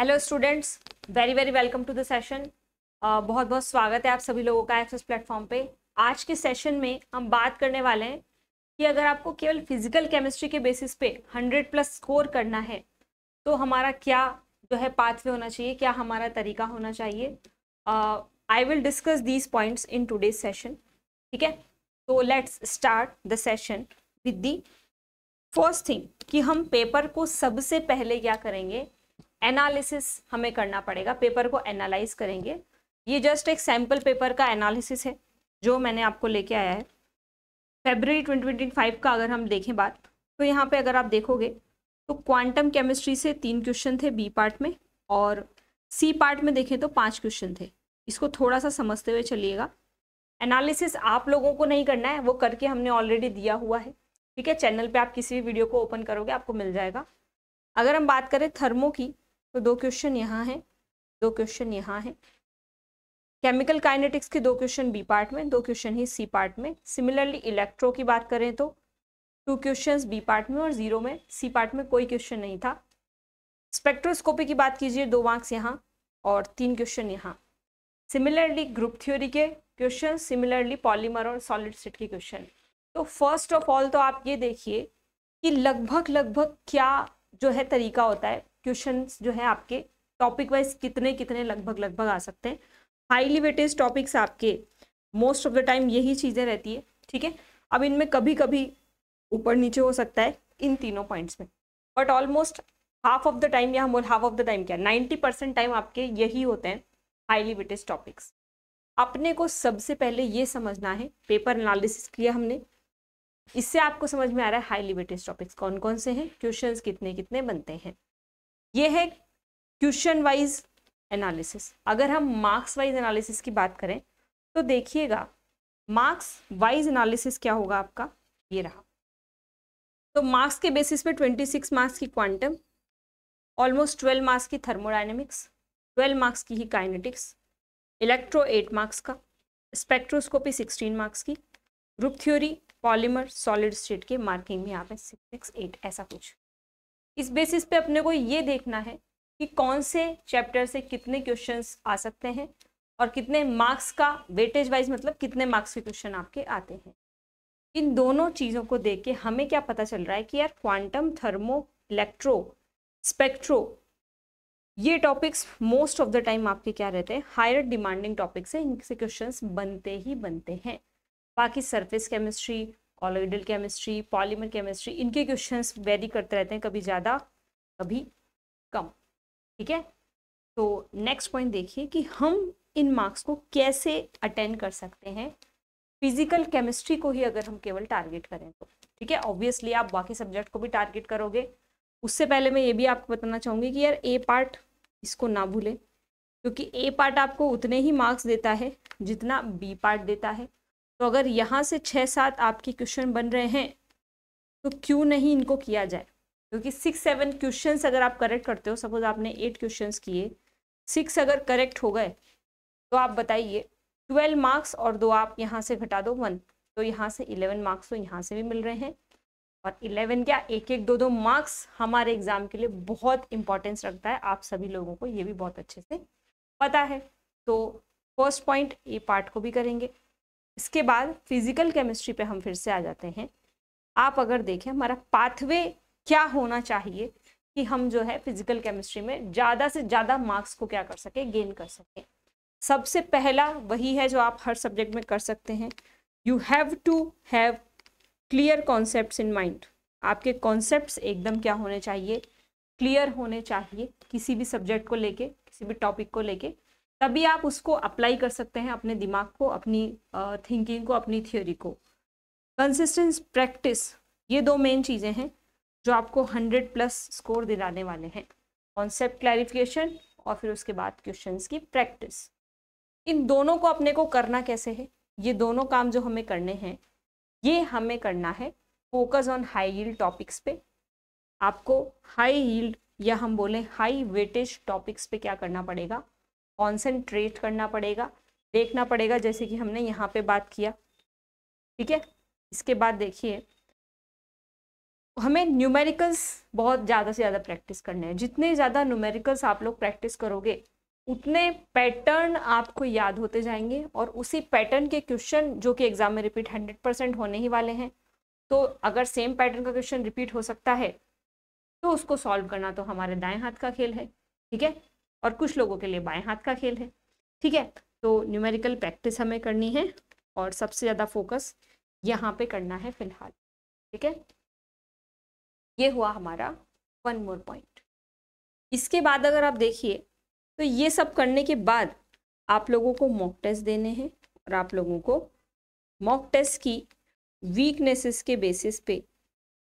Hello students, very very welcome to the session. बहुत बहुत स्वागत है आप सभी लोगों का एक्सेस प्लेटफॉर्म पे। आज के सेशन में हम बात करने वाले हैं कि अगर आपको केवल फिजिकल केमिस्ट्री के बेसिस पे 100+ स्कोर करना है तो हमारा क्या जो है पाथवे होना चाहिए, क्या हमारा तरीका होना चाहिए। I will discuss these points in today's session. ठीक है, तो let's start the session with the first thing कि हम पेपर को सबसे पहले क्या करेंगे, एनालिसिस हमें करना पड़ेगा। पेपर को एनालाइज करेंगे। ये जस्ट एक सैम्पल पेपर का एनालिसिस है जो मैंने आपको लेके आया है फरवरी 2025 का। अगर हम देखें बात तो यहाँ पे अगर आप देखोगे तो क्वांटम केमिस्ट्री से 3 क्वेश्चन थे बी पार्ट में, और सी पार्ट में देखें तो 5 क्वेश्चन थे। इसको थोड़ा सा समझते हुए चलिएगा। एनालिसिस आप लोगों को नहीं करना है, वो करके हमने ऑलरेडी दिया हुआ है। ठीक है, चैनल पे आप किसी भी वीडियो को ओपन करोगे आपको मिल जाएगा। अगर हम बात करें थर्मो की तो 2 क्वेश्चन यहाँ हैं, 2 क्वेश्चन यहाँ हैं। केमिकल काइनेटिक्स के 2 क्वेश्चन बी पार्ट में, 2 क्वेश्चन ही सी पार्ट में। सिमिलरली इलेक्ट्रो की बात करें तो 2 क्वेश्चन बी पार्ट में और 0 में। सी पार्ट में कोई क्वेश्चन नहीं था। स्पेक्ट्रोस्कोपी की बात कीजिए, 2 मार्क्स यहाँ और 3 क्वेश्चन यहाँ। सिमिलरली ग्रुप थ्योरी के क्वेश्चन, सिमिलरली पॉलीमर और सॉलिड स्टेट के क्वेश्चन। तो फर्स्ट ऑफ ऑल तो आप ये देखिए कि लगभग क्या जो है तरीका होता है, क्वेश्चंस जो है आपके टॉपिक वाइज कितने लगभग आ सकते हैं। हाईली वेटेज टॉपिक्स आपके मोस्ट ऑफ द टाइम यही चीज़ें रहती है। ठीक है, अब इनमें कभी कभी ऊपर नीचे हो सकता है इन तीनों पॉइंट्स में, but almost half of the time, या हम बोल हाफ ऑफ द टाइम क्या 90% टाइम आपके यही होते हैं हाईली वेटेज टॉपिक्स। अपने को सबसे पहले ये समझना है, पेपर एनालिसिस किया हमने, इससे आपको समझ में आ रहा है हाईली वेटेज टॉपिक्स कौन कौन से हैं, क्वेश्चंस कितने बनते हैं। ये है क्वेश्चन वाइज एनालिसिस। अगर हम मार्क्स वाइज एनालिसिस की बात करें तो देखिएगा मार्क्स वाइज एनालिसिस क्या होगा आपका, ये रहा। तो मार्क्स के बेसिस पे 26 मार्क्स की क्वांटम, ऑलमोस्ट 12 मार्क्स की थर्मोडायनेमिक्स, 12 मार्क्स की ही काइनेटिक्स, इलेक्ट्रो 8 मार्क्स का, स्पेक्ट्रोस्कोपी 16 मार्क्स की, group theory, polymer, solid state के मार्किंग में यहाँ पे 6, 6, 8 ऐसा कुछ। इस बेसिस पे अपने को ये देखना है कि कौन से चैप्टर से कितने क्वेश्चंस आ सकते हैं और कितने मार्क्स का वेटेज वाइज, मतलब कितने मार्क्स के क्वेश्चन आपके आते हैं। इन दोनों चीज़ों को देख के हमें क्या पता चल रहा है कि यार क्वांटम, थर्मो, इलेक्ट्रो, स्पेक्ट्रो, ये topics most of the time आपके क्या रहते हैं, हायर डिमांडिंग टॉपिक्स है, इनसे क्वेश्चंस बनते ही बनते हैं। बाकी surface chemistry, colloidal chemistry, polymer chemistry, इनके क्वेश्चंस वेरी करते रहते हैं, कभी ज़्यादा कभी कम। ठीक है, तो नेक्स्ट पॉइंट देखिए कि हम इन मार्क्स को कैसे अटेंड कर सकते हैं फिजिकल केमिस्ट्री को ही अगर हम केवल टारगेट करें तो। ठीक है, ऑब्वियसली आप बाकी सब्जेक्ट को भी टारगेट करोगे। उससे पहले मैं ये भी आपको बताना चाहूँगी कि यार ए पार्ट इसको ना भूलें, क्योंकि ए पार्ट आपको उतने ही मार्क्स देता है जितना बी पार्ट देता है। तो अगर यहाँ से 6-7 आपके क्वेश्चन बन रहे हैं तो क्यों नहीं इनको किया जाए, क्योंकि 6-7 क्वेश्चंस अगर आप करेक्ट करते हो, सपोज आपने 8 क्वेश्चंस किए, 6 अगर करेक्ट हो गए तो आप बताइए 12 मार्क्स और 2 आप यहाँ से घटा दो 1, तो यहाँ से 11 मार्क्स तो यहाँ से भी मिल रहे हैं। और 11 क्या, 1-1, 2-2 मार्क्स हमारे एग्जाम के लिए बहुत इंपॉर्टेंस रखता है। आप सभी लोगों को ये भी बहुत अच्छे से पता है। तो फर्स्ट पॉइंट ए पार्ट को भी करेंगे। इसके बाद फिजिकल केमिस्ट्री पे हम फिर से आ जाते हैं। आप अगर देखें हमारा पाथवे क्या होना चाहिए कि हम जो है फिजिकल केमिस्ट्री में ज़्यादा से ज़्यादा मार्क्स को क्या कर सके, गेन कर सके। सबसे पहला वही है जो आप हर सब्जेक्ट में कर सकते हैं, you have to have clear concepts in mind. आपके कॉन्सेप्ट्स एकदम क्या होने चाहिए, क्लियर होने चाहिए किसी भी सब्जेक्ट को लेके, किसी भी टॉपिक को लेके, तभी आप उसको अप्लाई कर सकते हैं अपने दिमाग को, अपनी थिंकिंग को, अपनी थ्योरी को। कंसिस्टेंस, प्रैक्टिस, ये 2 मेन चीज़ें हैं जो आपको 100+ स्कोर दिलाने वाले हैं। कॉन्सेप्ट क्लैरिफिकेशन और फिर उसके बाद क्वेश्चंस की प्रैक्टिस। इन दोनों को अपने को करना कैसे है, ये दोनों काम जो हमें करने हैं ये हमें करना है focus on high yield topics पे। आपको हाई यील्ड या हम बोलें हाई वेटेज टॉपिक्स पे क्या करना पड़ेगा, कॉन्सेंट्रेट करना पड़ेगा, देखना पड़ेगा, जैसे कि हमने यहाँ पे बात किया। ठीक है, इसके बाद देखिए हमें न्यूमेरिकल्स बहुत ज़्यादा से ज़्यादा प्रैक्टिस करने हैं। जितने ज़्यादा न्यूमेरिकल्स आप लोग प्रैक्टिस करोगे उतने पैटर्न आपको याद होते जाएंगे, और उसी पैटर्न के क्वेश्चन जो कि एग्जाम में रिपीट 100% होने ही वाले हैं। तो अगर सेम पैटर्न का क्वेश्चन रिपीट हो सकता है तो उसको सॉल्व करना तो हमारे दाएं हाथ का खेल है, ठीक है, और कुछ लोगों के लिए बाएं हाथ का खेल है, ठीक है। तो न्यूमेरिकल प्रैक्टिस हमें करनी है और सबसे ज़्यादा फोकस यहाँ पे करना है फिलहाल, ठीक है। ये हुआ हमारा वन मोर पॉइंट। इसके बाद अगर आप देखिए तो ये सब करने के बाद आप लोगों को मॉक टेस्ट देने हैं, और आप लोगों को मॉक टेस्ट की वीकनेसेस के बेसिस पे,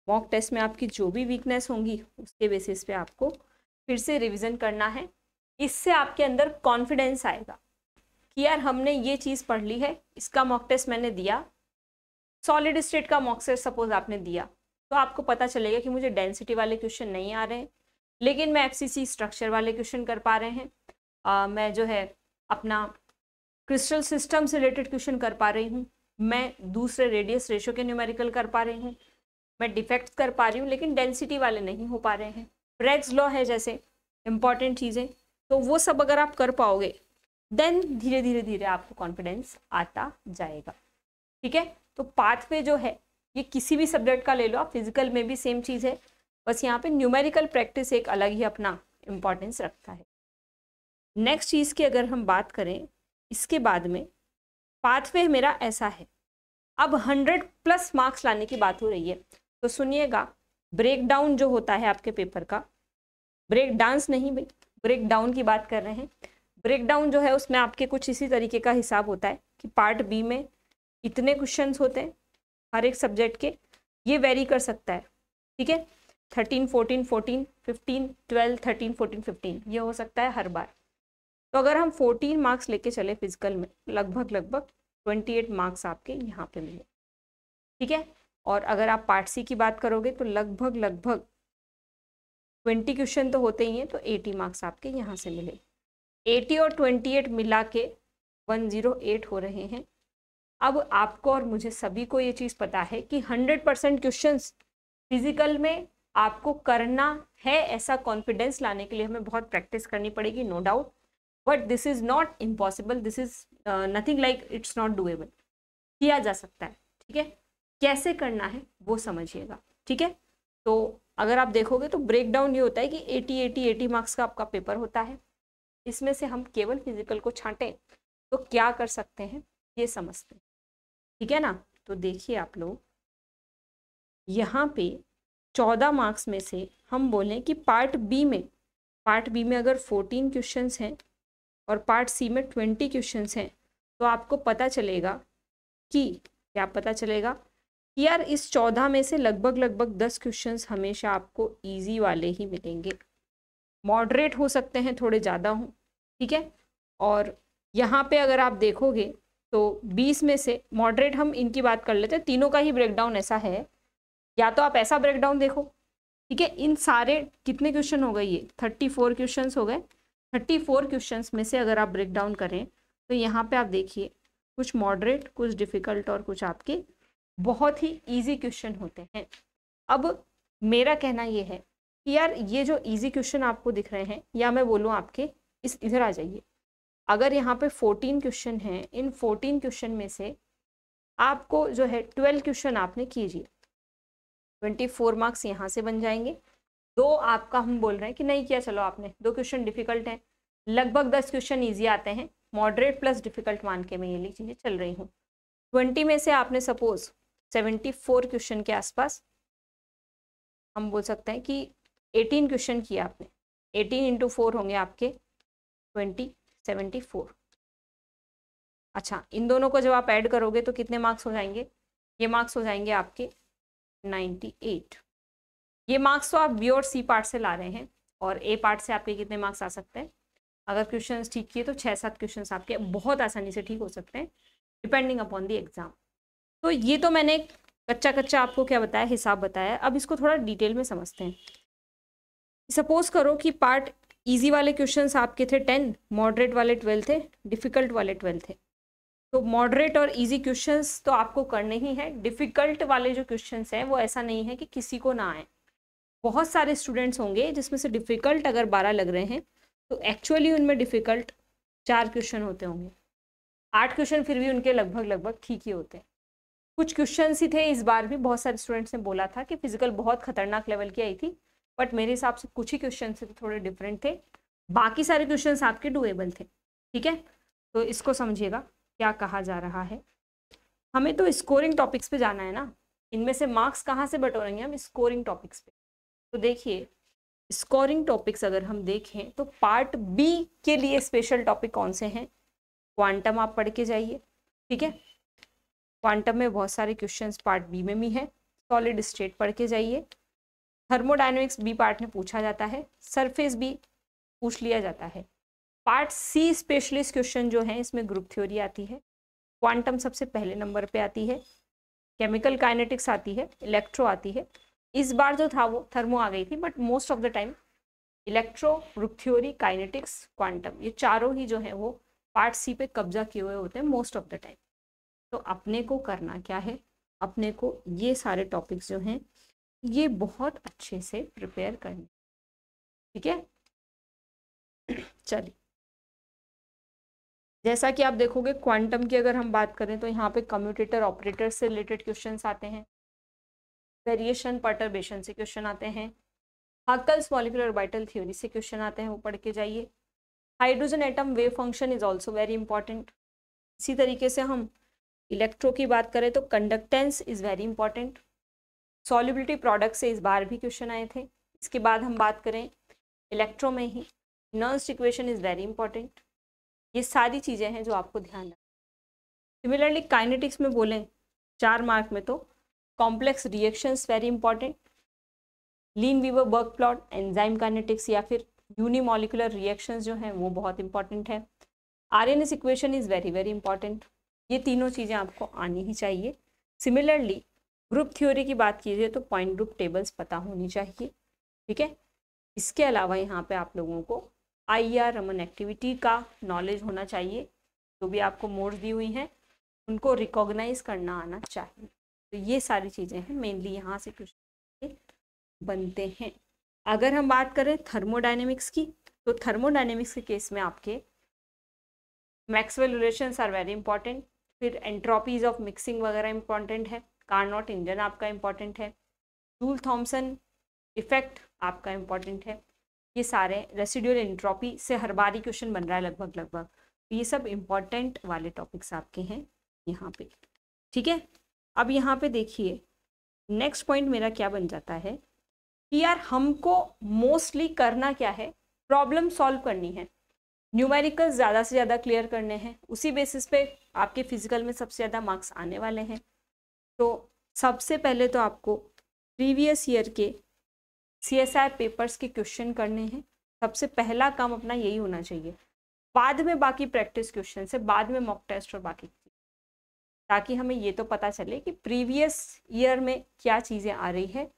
मॉक टेस्ट में आपकी जो भी वीकनेस होंगी उसके बेसिस पे आपको फिर से रिवीजन करना है। इससे आपके अंदर कॉन्फिडेंस आएगा कि यार हमने ये चीज़ पढ़ ली है, इसका मॉक टेस्ट मैंने दिया, सॉलिड स्टेट का मॉक टेस्ट सपोज आपने दिया, तो आपको पता चलेगा कि मुझे डेंसिटी वाले क्वेश्चन नहीं आ रहे हैं, लेकिन मैं एफसीसी स्ट्रक्चर वाले क्वेश्चन कर पा रहे हैं, मैं जो है अपना क्रिस्टल सिस्टम से रिलेटेड क्वेश्चन कर पा रही हूँ, मैं दूसरे रेडियस रेशो के न्यूमेरिकल कर पा रही हूँ, मैं डिफेक्ट्स कर पा रही हूँ, लेकिन डेंसिटी वाले नहीं हो पा रहे हैं। ब्रेग्स लॉ है जैसे इंपॉर्टेंट चीज़ें, तो वो सब अगर आप कर पाओगे देन धीरे धीरे धीरे आपको कॉन्फिडेंस आता जाएगा, ठीक है। तो पाथवे जो है ये किसी भी सब्जेक्ट का ले लो आप, फिजिकल में भी सेम चीज़ है, बस यहाँ पे न्यूमेरिकल प्रैक्टिस एक अलग ही अपना इम्पॉर्टेंस रखता है। नेक्स्ट चीज़ की अगर हम बात करें इसके बाद में, पाथवे मेरा ऐसा है, अब 100+ मार्क्स लाने की बात हो रही है, तो सुनिएगा, ब्रेक डाउन जो होता है आपके पेपर का, ब्रेक डांस नहीं भाई, ब्रेक डाउन की बात कर रहे हैं। ब्रेक डाउन जो है उसमें आपके कुछ इसी तरीके का हिसाब होता है कि पार्ट बी में इतने क्वेश्चंस होते हैं हर एक सब्जेक्ट के, ये वेरी कर सकता है, ठीक है, 13, 14, 14, 15, 12, 13, 14, 15 ये हो सकता है हर बार। तो अगर हम 14 मार्क्स लेके चले फिजिकल में, लगभग 28 मार्क्स आपके यहाँ पे मिले, ठीक है। और अगर आप पार्ट सी की बात करोगे तो लगभग 20 क्वेश्चन तो होते ही हैं, तो 80 मार्क्स आपके यहाँ से मिले। 80 और 28 मिला के 108 हो रहे हैं। अब आपको और मुझे सभी को ये चीज़ पता है कि 100% क्वेश्चंस फिजिकल में आपको करना है, ऐसा कॉन्फिडेंस लाने के लिए हमें बहुत प्रैक्टिस करनी पड़ेगी, no doubt, but this is not impossible, this is nothing like it's not doable, किया जा सकता है, ठीक है। कैसे करना है वो समझिएगा, ठीक है। तो अगर आप देखोगे तो ब्रेक डाउन ये होता है कि 80 मार्क्स का आपका पेपर होता है, इसमें से हम केवल फिजिकल को छांटें तो क्या कर सकते हैं ये समझते हैं, ठीक है ना। तो देखिए आप लोग, यहाँ पे 14 मार्क्स में से हम बोलें कि पार्ट बी में अगर 14 क्वेश्चंस हैं और पार्ट सी में 20 क्वेश्चंस हैं, तो आपको पता चलेगा कि क्या पता चलेगा कि यार इस 14 में से लगभग 10 क्वेश्चंस हमेशा आपको इजी वाले ही मिलेंगे, मॉडरेट हो सकते हैं, थोड़े ज़्यादा हों, ठीक है। और यहाँ पे अगर आप देखोगे तो 20 में से मॉडरेट, हम इनकी बात कर लेते हैं, तीनों का ही ब्रेकडाउन ऐसा है, या तो आप ऐसा ब्रेकडाउन देखो, ठीक है। इन सारे कितने क्वेश्चन हो गए, ये 34 क्वेश्चन हो गए, 34 क्वेश्चन में से अगर आप ब्रेकडाउन करें तो यहाँ पे आप देखिए कुछ मॉडरेट, कुछ डिफ़िकल्ट और कुछ आपके बहुत ही ईजी क्वेश्चन होते हैं। अब मेरा कहना ये है कि यार ये जो ईजी क्वेश्चन आपको दिख रहे हैं, या मैं बोलूँ आपके इधर आ जाइए, अगर यहाँ पे 14 क्वेश्चन हैं, इन 14 क्वेश्चन में से आपको जो है 12 क्वेश्चन आपने कीजिए, 24 मार्क्स यहाँ से बन जाएंगे। 2 आपका हम बोल रहे हैं कि नहीं किया, चलो आपने 2 क्वेश्चन डिफिकल्ट हैं, लगभग 10 क्वेश्चन ईजी आते हैं, मॉडरेट प्लस डिफिकल्ट मान के मैं ये चीज़ें चल रही हूँ। 20 में से आपने सपोज 74 क्वेश्चन के आसपास, हम बोल सकते हैं कि 18 क्वेश्चन किया आपने, 18 × 4 होंगे आपके 20, 74। अच्छा, इन दोनों को जब आप ऐड करोगे तो कितने मार्क्स हो जाएंगे, ये मार्क्स हो जाएंगे आपके 98। ये मार्क्स तो आप बी और सी पार्ट से ला रहे हैं, और ए पार्ट से आपके कितने मार्क्स आ सकते हैं, अगर क्वेश्चंस ठीक किए तो 6-7 क्वेश्चंस आपके बहुत आसानी से ठीक हो सकते हैं, डिपेंडिंग अपॉन द एग्जाम। तो ये तो मैंने कच्चा आपको क्या बताया, हिसाब बताया। अब इसको थोड़ा डिटेल में समझते हैं। सपोज करो कि पार्ट इजी वाले क्वेश्चंस आपके थे 10, मॉडरेट वाले 12 थे, डिफिकल्ट वाले 12 थे। तो मॉडरेट और इजी क्वेश्चंस तो आपको करने ही है। डिफिकल्ट वाले जो क्वेश्चंस हैं वो ऐसा नहीं है कि किसी को ना आए, बहुत सारे स्टूडेंट्स होंगे जिसमें से डिफिकल्ट अगर 12 लग रहे हैं तो एक्चुअली उनमें डिफिकल्ट 4 क्वेश्चन होते होंगे, 8 क्वेश्चन फिर भी उनके लगभग लगभग ठीक ही होते हैं। कुछ क्वेश्चन ही थे, इस बार भी बहुत सारे स्टूडेंट्स ने बोला था कि फिजिकल बहुत खतरनाक लेवल की आई थी, बट मेरे हिसाब से कुछ ही क्वेश्चन थे थोड़े डिफरेंट थे, बाकी सारे क्वेश्चन आपके डुएबल थे। ठीक है, तो इसको समझिएगा क्या कहा जा रहा है। हमें तो स्कोरिंग टॉपिक्स पे जाना है ना, इनमें से मार्क्स कहाँ से बटोरेंगे हम, स्कोरिंग टॉपिक्स पे। तो देखिए स्कोरिंग टॉपिक्स अगर हम देखें तो पार्ट बी के लिए स्पेशल टॉपिक कौन से हैं, क्वांटम आप पढ़ के जाइए। ठीक है, क्वांटम में बहुत सारे क्वेश्चंस पार्ट बी में भी है, सॉलिड स्टेट पढ़ के जाइए। थर्मोडायनेमिक्स बी पार्ट में पूछा जाता है, सरफेस भी पूछ लिया जाता है। पार्ट सी स्पेशलिस्ट क्वेश्चन जो है इसमें ग्रुप थ्योरी आती है, क्वांटम सबसे पहले नंबर पे आती है, केमिकल काइनेटिक्स आती है, इलेक्ट्रो आती है। इस बार जो था वो थर्मो आ गई थी, but most of the time electro, group theory, kinetics, quantum, ये चारों ही जो है वो पार्ट सी पे कब्जा किए हुए होते हैं मोस्ट ऑफ द टाइम। तो अपने को करना क्या है, अपने को ये सारे टॉपिक्स जो हैं ये बहुत अच्छे से प्रिपेयर करने। ठीक है, चलिए जैसा कि आप देखोगे क्वांटम की अगर हम बात करें तो यहाँ पे कम्यूटेटर ऑपरेटर से रिलेटेड क्वेश्चंस आते हैं, वेरिएशन परटर्बेशन से क्वेश्चन आते हैं, हकल्स मॉलिक्यूलर ऑर्बिटल थ्योरी से क्वेश्चन आते हैं, वो पढ़ के जाइए। Hydrogen atom wave function is also very important. इसी तरीके से हम इलेक्ट्रो की बात करें तो conductance is very important. Solubility product से इस बार भी क्वेश्चन आए थे। इसके बाद हम बात करें इलेक्ट्रो में ही Nernst equation is very important. ये सारी चीज़ें हैं जो आपको ध्यान रखना। सिमिलरली काइनेटिक्स में बोलें 4 मार्क में तो कॉम्प्लेक्स रिएक्शंस वेरी इंपॉर्टेंट, लीन वीवर बर्ग प्लॉट, एंजाइम काइनेटिक्स या फिर यूनिमोलिकुलर रिएक्शंस जो हैं वो बहुत इंपॉर्टेंट है। RNS equation is very very important. ये तीनों चीज़ें आपको आनी ही चाहिए। सिमिलरली ग्रुप थ्योरी की बात कीजिए तो पॉइंट ग्रुप टेबल्स पता होनी चाहिए। ठीक है, इसके अलावा यहाँ पे आप लोगों को IR रमन एक्टिविटी का नॉलेज होना चाहिए, जो भी आपको मोड्स दी हुई हैं उनको रिकॉग्नाइज करना आना चाहिए। तो ये सारी चीज़ें हैं मेनली यहाँ से क्वेश्चन बनते हैं। अगर हम बात करें थर्मोडायनेमिक्स की तो थर्मोडायनेमिक्स के केस में आपके Maxwell relations are very important, फिर एंट्रोपीज ऑफ मिक्सिंग वगैरह इंपॉर्टेंट है, कार्नोट इंजन आपका इंपॉर्टेंट है, जूल थॉमसन इफेक्ट आपका इंपॉर्टेंट है। ये सारे रेसिडुअल एंट्रोपी से हर बार ही क्वेश्चन बन रहा है लगभग लगभग, तो ये सब इंपॉर्टेंट वाले टॉपिक्स आपके हैं यहाँ पे। ठीक है, अब यहाँ पे देखिए नेक्स्ट पॉइंट मेरा क्या बन जाता है कि यार हमको मोस्टली करना क्या है, प्रॉब्लम सॉल्व करनी है, न्यूमेरिकल ज़्यादा से ज़्यादा क्लियर करने हैं, उसी बेसिस पे आपके फिजिकल में सबसे ज़्यादा मार्क्स आने वाले हैं। तो सबसे पहले तो आपको प्रीवियस ईयर के CSI पेपर्स के क्वेश्चन करने हैं, सबसे पहला काम अपना यही होना चाहिए। बाद में बाकी प्रैक्टिस क्वेश्चन से, बाद में मॉक टेस्ट और बाकी, ताकि हमें ये तो पता चले कि प्रीवियस ईयर में क्या चीज़ें आ रही है,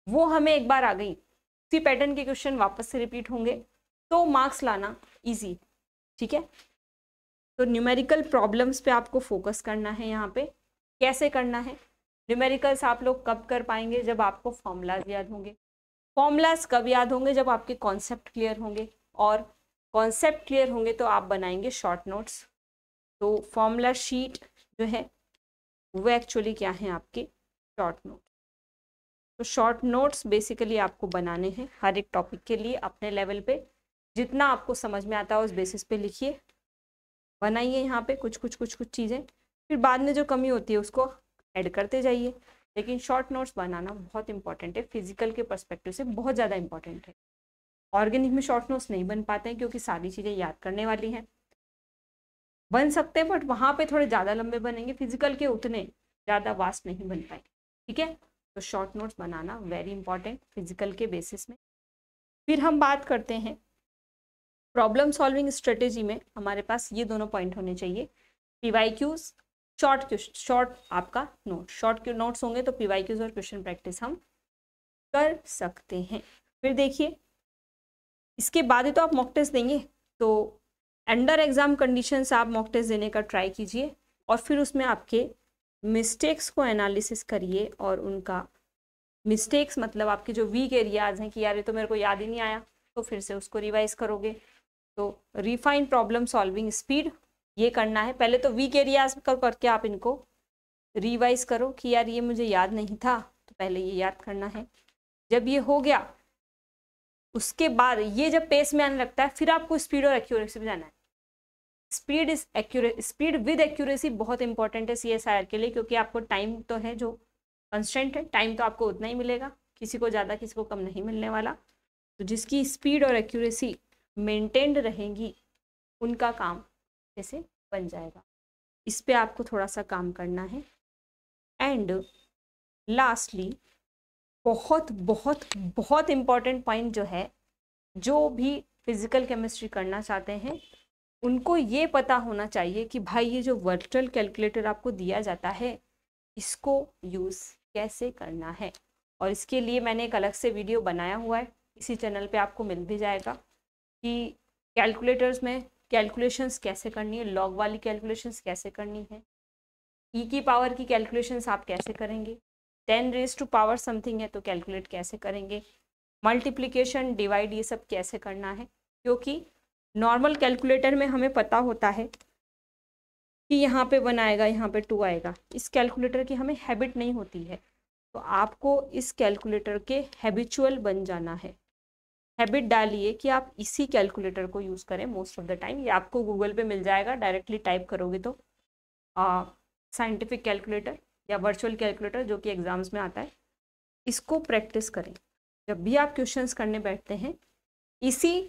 वो हमें एक बार आ गई, उसी पैटर्न के क्वेश्चन वापस से रिपीट होंगे तो मार्क्स लाना इजी। ठीक है, तो न्यूमेरिकल प्रॉब्लम्स पे आपको फोकस करना है। यहाँ पे कैसे करना है, न्यूमेरिकल्स आप लोग कब कर पाएंगे, जब आपको फॉर्मूलाज याद होंगे। फॉर्मूलाज कब याद होंगे, जब आपके कॉन्सेप्ट क्लियर होंगे, और कॉन्सेप्ट क्लियर होंगे तो आप बनाएंगे शॉर्ट नोट्स। तो फॉर्मूला शीट जो है वो एक्चुअली क्या है, आपके शॉर्ट नोट। तो शॉर्ट नोट्स बेसिकली आपको बनाने हैं हर एक टॉपिक के लिए अपने लेवल पे, जितना आपको समझ में आता है उस बेसिस पे लिखिए, बनाइए यहाँ पे कुछ चीज़ें, फिर बाद में जो कमी होती है उसको ऐड करते जाइए। लेकिन शॉर्ट नोट्स बनाना बहुत इंपॉर्टेंट है, फिजिकल के पर्सपेक्टिव से बहुत ज़्यादा इंपॉर्टेंट है। ऑर्गेनिक में शॉर्ट नोट्स नहीं बन पाते हैं क्योंकि सारी चीज़ें याद करने वाली हैं, बन सकते हैं बट वहाँ पे थोड़े ज़्यादा लंबे बनेंगे, फिजिकल के उतने ज़्यादा वास्ट नहीं बन पाएंगे। ठीक है, तो शॉर्ट नोट्स बनाना वेरी इंपॉर्टेंट फिजिकल के बेसिस में। फिर हम बात करते हैं प्रॉब्लम सॉल्विंग स्ट्रेटेजी में हमारे पास ये दोनों पॉइंट होने चाहिए, PYQs, शॉर्ट आपका नोट, शॉर्ट के नोट्स होंगे तो PYQs और क्वेश्चन प्रैक्टिस हम कर सकते हैं। फिर देखिए इसके बाद ही तो आप मॉक टेस्ट देंगे, तो अंडर एग्जाम कंडीशन से आप मॉक टेस्ट देने का ट्राई कीजिए। और फिर उसमें आपके मिस्टेक्स को एनालिसिस करिए और उनका मिस्टेक्स मतलब आपके जो वीक एरियाज हैं कि यार ये तो मेरे को याद ही नहीं आया, तो फिर से उसको रिवाइज करोगे। तो रिफाइन प्रॉब्लम सॉल्विंग स्पीड ये करना है। पहले तो वीक एरियाज करके आप इनको रिवाइज करो कि यार ये मुझे याद नहीं था, तो पहले ये याद करना है। जब ये हो गया उसके बाद ये जब पेस में आने लगता है फिर आपको स्पीड और एक्यूरेसी पे जाना है। स्पीड विद एक्यूरेसी बहुत इंपॉर्टेंट है CSIR के लिए, क्योंकि आपको टाइम तो है जो कंस्टेंट है, टाइम तो आपको उतना ही मिलेगा, किसी को ज़्यादा किसी को कम नहीं मिलने वाला। तो जिसकी स्पीड और एक्यूरेसी मेंटेन्ड रहेंगी उनका काम जैसे बन जाएगा। इस पे आपको थोड़ा सा काम करना है। एंड लास्टली बहुत बहुत बहुत इम्पॉर्टेंट पॉइंट जो है, जो भी फिजिकल केमिस्ट्री करना चाहते हैं उनको ये पता होना चाहिए कि भाई ये जो वर्चुअल कैलकुलेटर आपको दिया जाता है इसको यूज़ कैसे करना है। और इसके लिए मैंने एक अलग से वीडियो बनाया हुआ है, इसी चैनल पे आपको मिल भी जाएगा कि कैलकुलेटर्स में कैलकुलेशंस कैसे करनी है, लॉग वाली कैलकुलेशंस कैसे करनी है, ई की पावर की कैलकुलेशंस आप कैसे करेंगे, 10 रेज टू पावर समथिंग है तो कैलकुलेट कैसे करेंगे, मल्टीप्लिकेशन डिवाइड ये सब कैसे करना है। क्योंकि नॉर्मल कैलकुलेटर में हमें पता होता है कि यहाँ पे 1 आएगा, यहाँ पे 2 आएगा। इस कैलकुलेटर की हमें हैबिट नहीं होती है, तो आपको इस कैलकुलेटर के हैबिचुअल बन जाना है। हैबिट डालिए कि आप इसी कैलकुलेटर को यूज़ करें मोस्ट ऑफ द टाइम। ये आपको गूगल पे मिल जाएगा, डायरेक्टली टाइप करोगे तो साइंटिफिक कैलकुलेटर या वर्चुअल कैलकुलेटर जो कि एग्जाम्स में आता है, इसको प्रैक्टिस करें। जब भी आप क्वेश्चंस करने बैठते हैं इसी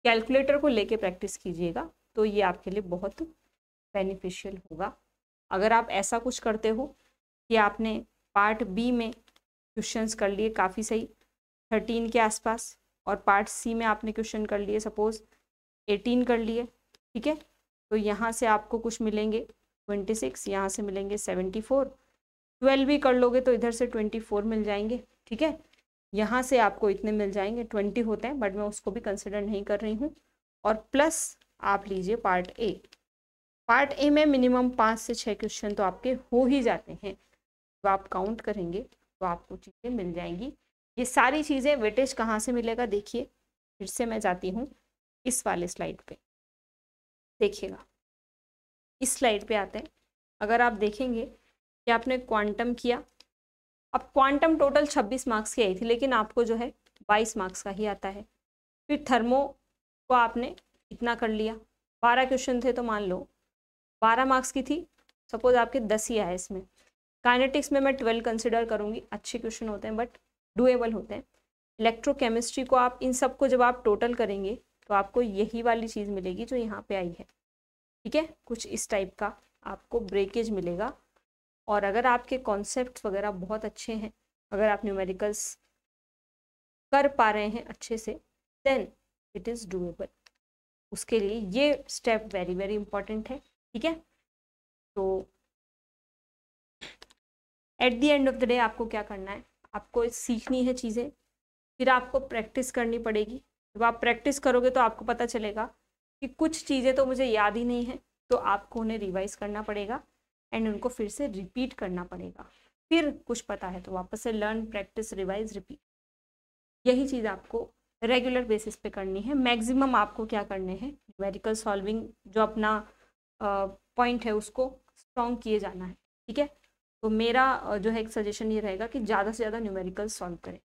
कैलकुलेटर को लेके प्रैक्टिस कीजिएगा, तो ये आपके लिए बहुत बेनिफिशियल होगा। अगर आप ऐसा कुछ करते हो कि आपने पार्ट बी में क्वेश्चंस कर लिए काफ़ी सही 13 के आसपास, और पार्ट सी में आपने क्वेश्चन कर लिए सपोज 18 कर लिए, ठीक है, तो यहाँ से आपको कुछ मिलेंगे 26, यहाँ से मिलेंगे 74, 12 भी कर लोगे तो इधर से 24 मिल जाएंगे, ठीक है। यहाँ से आपको इतने मिल जाएंगे, 20 होते हैं बट मैं उसको भी कंसिडर नहीं कर रही हूँ। और प्लस आप लीजिए पार्ट ए। पार्ट ए में मिनिमम 5 से 6 क्वेश्चन तो आपके हो ही जाते हैं, तो आप काउंट करेंगे तो आपको चीज़ें मिल जाएंगी। ये सारी चीज़ें वेटेज कहाँ से मिलेगा देखिए, फिर से मैं जाती हूँ इस वाले स्लाइड पे, देखिएगा इस स्लाइड पे आते हैं। अगर आप देखेंगे कि आपने क्वांटम किया, अब क्वांटम टोटल 26 मार्क्स की आई थी, लेकिन आपको जो है 22 मार्क्स का ही आता है। फिर थर्मो को आपने इतना कर लिया, 12 क्वेश्चन थे तो मान लो 12 मार्क्स की थी, सपोज आपके 10 ही आए इसमें। काइनेटिक्स में मैं 12 कंसिडर करूँगी, अच्छे क्वेश्चन होते हैं बट डुएबल होते हैं। इलेक्ट्रोकेमिस्ट्री को आप इन सबको जब आप टोटल करेंगे तो आपको यही वाली चीज़ मिलेगी जो यहाँ पे आई है, ठीक है, कुछ इस टाइप का आपको ब्रेकेज मिलेगा। और अगर आपके कॉन्सेप्ट वगैरह बहुत अच्छे हैं, अगर आप न्यूमेरिकल्स कर पा रहे हैं अच्छे से, देन इट इज़ डूएबल। उसके लिए ये स्टेप वेरी वेरी इंपॉर्टेंट है, ठीक है। तो at the end of the day आपको क्या करना है, आपको सीखनी है चीज़ें, फिर आपको प्रैक्टिस करनी पड़ेगी। जब आप प्रैक्टिस करोगे तो आपको पता चलेगा कि कुछ चीज़ें तो मुझे याद ही नहीं है, तो आपको उन्हें रिवाइज करना पड़ेगा एंड उनको फिर से रिपीट करना पड़ेगा। फिर कुछ पता है तो वापस से लर्न, प्रैक्टिस, रिवाइज, रिपीट, यही चीज़ आपको रेगुलर बेसिस पे करनी है। मैक्सिमम आपको क्या करने हैं, न्यूमेरिकल सॉल्विंग जो अपना पॉइंट है उसको स्ट्रॉन्ग किए जाना है, ठीक है। तो मेरा जो है एक सजेशन ये रहेगा कि ज़्यादा से ज़्यादा न्यूमेरिकल सॉल्व करें,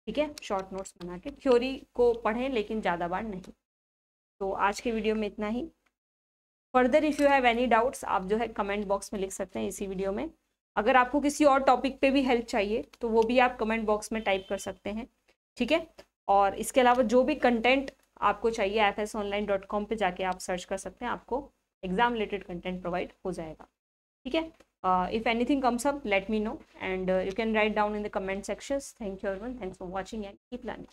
ठीक है, शॉर्ट नोट्स बना के। थ्योरी को पढ़ें लेकिन ज़्यादा बार नहीं। तो आज के वीडियो में इतना ही। Further if you have any doubts आप जो है कमेंट बॉक्स में लिख सकते हैं इसी वीडियो में। अगर आपको किसी और टॉपिक पे भी हेल्प चाहिए तो वो भी आप कमेंट बॉक्स में टाइप कर सकते हैं, ठीक है। और इसके अलावा जो भी कंटेंट आपको चाहिए fsonline.com पे जाके आप सर्च कर सकते हैं, आपको एग्जाम रिलेटेड कंटेंट प्रोवाइड हो जाएगा, ठीक है। If anything comes up, let me know and you can write down in the comment sections. Thank you everyone. Thanks for watching and keep learning.